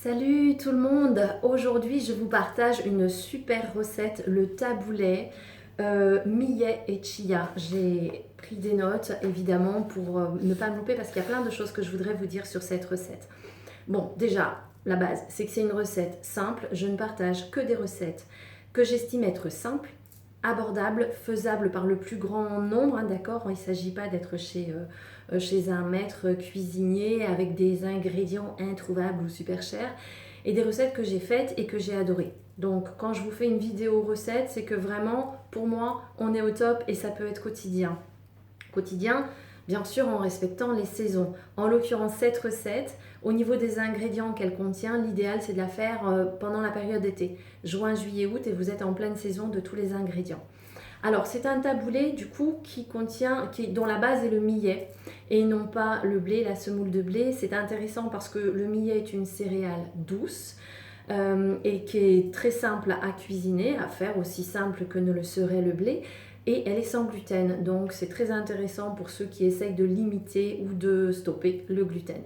Salut tout le monde! Aujourd'hui je vous partage une super recette, le taboulet millet et chia. J'ai pris des notes évidemment pour ne pas me louper parce qu'il y a plein de choses que je voudrais vous dire sur cette recette. Bon, déjà, la base, c'est que c'est une recette simple. Je ne partage que des recettes que j'estime être simples, abordables, faisables par le plus grand nombre, hein, d'accord? Il ne s'agit pas d'être chez un maître cuisinier avec des ingrédients introuvables ou super chers et des recettes que j'ai faites et que j'ai adorées. Donc quand je vous fais une vidéo recette, c'est que vraiment, pour moi, on est au top et ça peut être quotidien. Quotidien, bien sûr en respectant les saisons. En l'occurrence, cette recette, au niveau des ingrédients qu'elle contient, l'idéal c'est de la faire pendant la période d'été, juin, juillet, août, et vous êtes en pleine saison de tous les ingrédients. Alors c'est un taboulé du coup dont la base est le millet et non pas le blé, la semoule de blé. C'est intéressant parce que le millet est une céréale douce et qui est très simple à cuisiner, à faire, aussi simple que ne le serait le blé. Et elle est sans gluten, donc c'est très intéressant pour ceux qui essayent de limiter ou de stopper le gluten.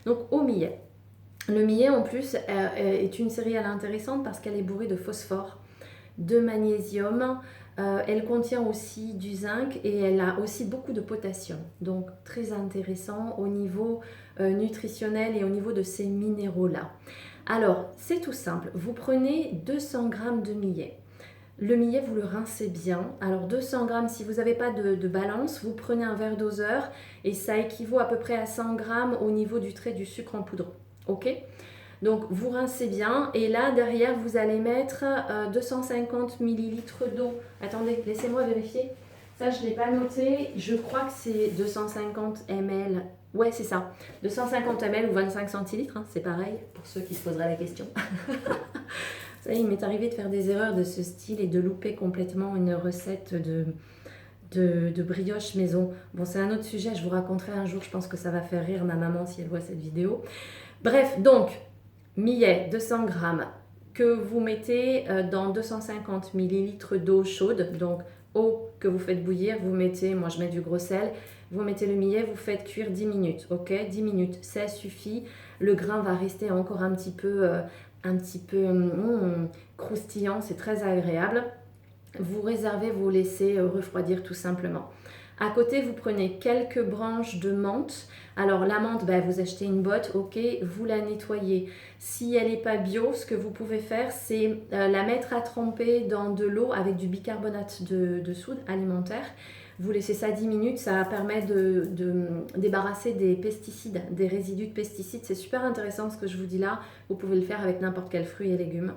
Donc au millet. Le millet en plus est une céréale intéressante parce qu'elle est bourrée de phosphore, de magnésium, elle contient aussi du zinc et elle a aussi beaucoup de potassium. Donc très intéressant au niveau nutritionnel et au niveau de ces minéraux-là. Alors c'est tout simple, vous prenez 200 g de millet. Le millet, vous le rincez bien. Alors 200 g, si vous n'avez pas de balance, vous prenez un verre doseur et ça équivaut à peu près à 100 g au niveau du trait du sucre en poudre. Ok? Donc vous rincez bien et là derrière vous allez mettre 250 ml d'eau. Attendez, laissez-moi vérifier. Ça je ne l'ai pas noté. Je crois que c'est 250 ml. Ouais, c'est ça. 250 ml ou 25 centilitres, hein, c'est pareil pour ceux qui se poseraient la question. Ça, il m'est arrivé de faire des erreurs de ce style et de louper complètement une recette de brioche maison. Bon, c'est un autre sujet, je vous raconterai un jour, je pense que ça va faire rire ma maman si elle voit cette vidéo. Bref, donc, millet, 200 g, que vous mettez dans 250 ml d'eau chaude, donc eau que vous faites bouillir, vous mettez, moi je mets du gros sel, vous mettez le millet, vous faites cuire 10 minutes, ok? 10 minutes, ça suffit, le grain va rester encore un petit peu croustillant, c'est très agréable. Vous réservez, vous laissez refroidir tout simplement. À côté, vous prenez quelques branches de menthe. Alors la menthe, vous achetez une botte, ok, vous la nettoyez. Si elle n'est pas bio, ce que vous pouvez faire, c'est la mettre à tremper dans de l'eau avec du bicarbonate de soude alimentaire. Vous laissez ça 10 minutes, ça permet de débarrasser des pesticides, des résidus de pesticides. C'est super intéressant ce que je vous dis là. Vous pouvez le faire avec n'importe quel fruit et légumes.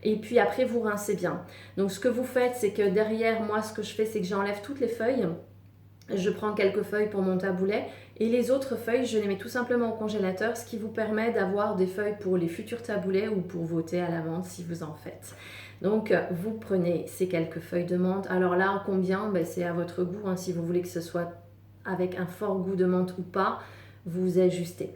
Et puis après, vous rincez bien. Donc ce que vous faites, c'est que derrière, moi, ce que je fais, c'est que j'enlève toutes les feuilles. Je prends quelques feuilles pour mon taboulet et les autres feuilles, je les mets tout simplement au congélateur, ce qui vous permet d'avoir des feuilles pour les futurs taboulets ou pour vos thés à la menthe si vous en faites. Donc vous prenez ces quelques feuilles de menthe. Alors là, combien? C'est à votre goût, hein. Si vous voulez que ce soit avec un fort goût de menthe ou pas, vous ajustez.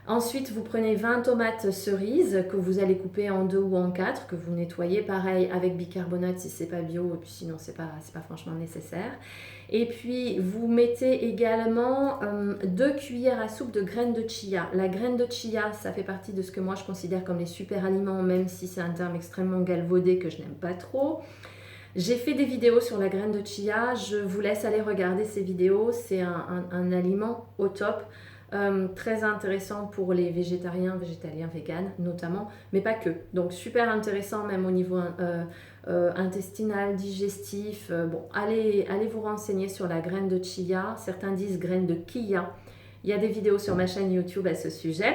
Ensuite, vous prenez 20 tomates cerises que vous allez couper en 2 ou en 4, que vous nettoyez pareil avec bicarbonate si c'est pas bio, et puis sinon c'est pas franchement nécessaire. Et puis vous mettez également 2 cuillères à soupe de graines de chia. La graine de chia, ça fait partie de ce que moi je considère comme les super aliments, même si c'est un terme extrêmement galvaudé que je n'aime pas trop. J'ai fait des vidéos sur la graine de chia, je vous laisse aller regarder ces vidéos, c'est un aliment au top. Très intéressant pour les végétariens, végétaliens, véganes notamment, mais pas que. Donc super intéressant même au niveau intestinal, digestif. Bon, allez vous renseigner sur la graine de chia. Certains disent graine de kia. Il y a des vidéos sur ma chaîne YouTube à ce sujet.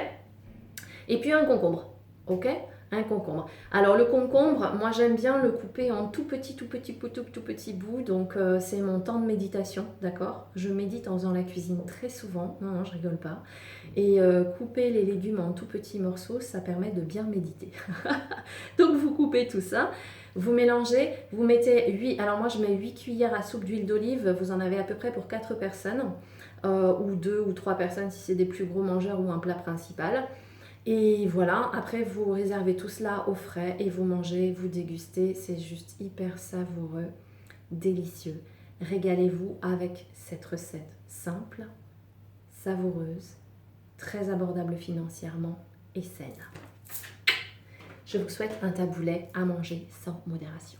Et puis un concombre, ok? Un concombre. Alors le concombre, moi j'aime bien le couper en tout petit bout, donc c'est mon temps de méditation, d'accord? Je médite en faisant la cuisine très souvent, non, je rigole pas. Et couper les légumes en tout petits morceaux, ça permet de bien méditer. Donc vous coupez tout ça, vous mélangez, vous mettez 8, alors moi je mets 8 cuillères à soupe d'huile d'olive, vous en avez à peu près pour 4 personnes, ou 2 ou 3 personnes si c'est des plus gros mangeurs ou un plat principal. Et voilà, après vous réservez tout cela au frais et vous mangez, vous dégustez, c'est juste hyper savoureux, délicieux. Régalez-vous avec cette recette simple, savoureuse, très abordable financièrement et saine. Je vous souhaite un taboulet à manger sans modération.